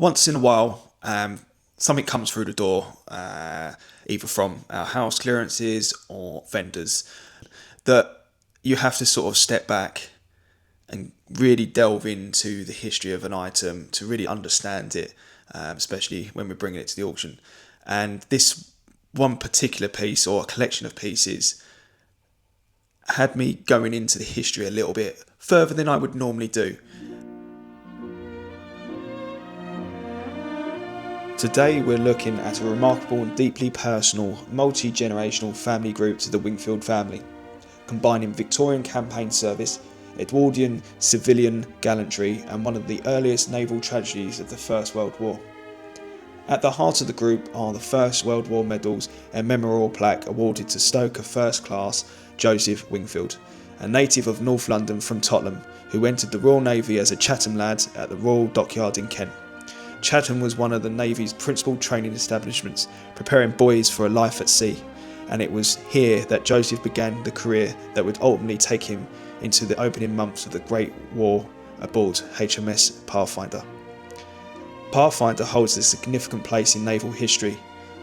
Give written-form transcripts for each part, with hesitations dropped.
Once in a while, something comes through the door, either from our house clearances or vendors, that you have to sort of step back and really delve into the history of an item to really understand it, especially when we're bringing it to the auction. And this one particular piece, or a collection of pieces, had me going into the history a little bit further than I would normally do. Today we're looking at a remarkable and deeply personal, multi-generational family group to the Wingfield family, combining Victorian campaign service, Edwardian civilian gallantry and one of the earliest naval tragedies of the First World War. At the heart of the group are the First World War medals and Memorial Plaque awarded to Stoker First Class Joseph Wingfield, a native of North London from Tottenham who entered the Royal Navy as a Chatham lad at the Royal Dockyard in Kent. Chatham was one of the Navy's principal training establishments, preparing boys for a life at sea, and it was here that Joseph began the career that would ultimately take him into the opening months of the Great War aboard HMS Pathfinder. Pathfinder holds a significant place in naval history.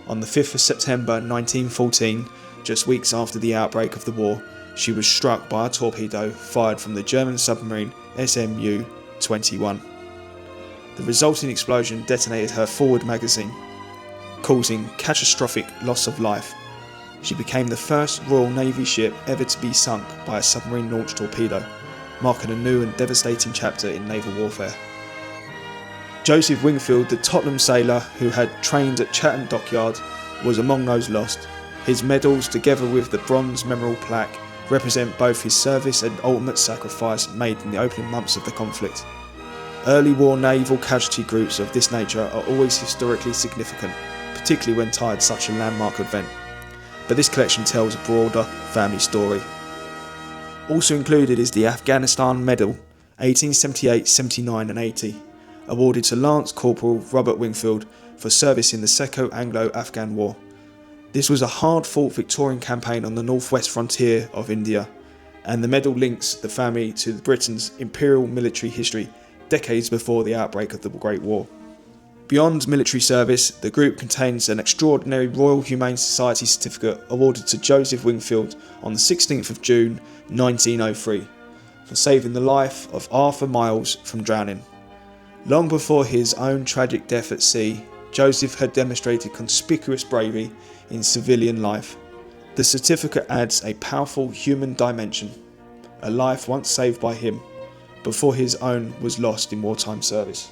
On the 5th of September 1914, just weeks after the outbreak of the war, she was struck by a torpedo fired from the German submarine SMU-21. The resulting explosion detonated her forward magazine, causing catastrophic loss of life. She became the first Royal Navy ship ever to be sunk by a submarine-launched torpedo, marking a new and devastating chapter in naval warfare. Joseph Wingfield, the Tottenham sailor who had trained at Chatham Dockyard, was among those lost. His medals, together with the bronze Memorial Plaque, represent both his service and ultimate sacrifice made in the opening months of the conflict. Early war naval casualty groups of this nature are always historically significant, particularly when tied to such a landmark event. But this collection tells a broader family story. Also included is the Afghanistan Medal, 1878, 79 and 80, awarded to Lance Corporal Robert Wingfield for service in the Second Anglo-Afghan War. This was a hard-fought Victorian campaign on the northwest frontier of India, and the medal links the family to Britain's imperial military history decades before the outbreak of the Great War. Beyond military service, the group contains an extraordinary Royal Humane Society certificate awarded to Joseph Wingfield on the 16th of June 1903 for saving the life of Arthur Miles from drowning. Long before his own tragic death at sea, Joseph had demonstrated conspicuous bravery in civilian life. The certificate adds a powerful human dimension, a life once saved by him before his own was lost in wartime service.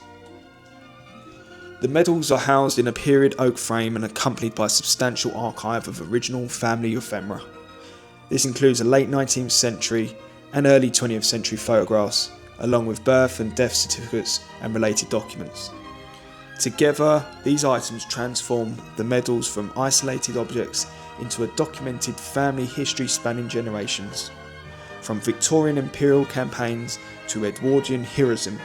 The medals are housed in a period oak frame and accompanied by a substantial archive of original family ephemera. This includes a late 19th century and early 20th century photographs, along with birth and death certificates and related documents. Together, these items transform the medals from isolated objects into a documented family history spanning generations, from Victorian imperial campaigns to Edwardian heroism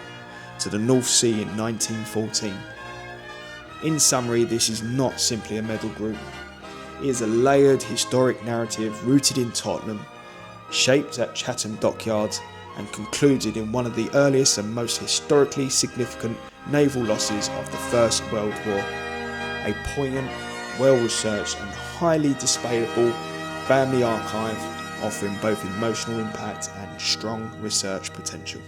to the North Sea in 1914. In summary, this is not simply a medal group. It is a layered historic narrative rooted in Tottenham, shaped at Chatham Dockyard, and concluded in one of the earliest and most historically significant naval losses of the First World War. A poignant, well-researched and highly displayable family archive offering both emotional impact and strong research potential.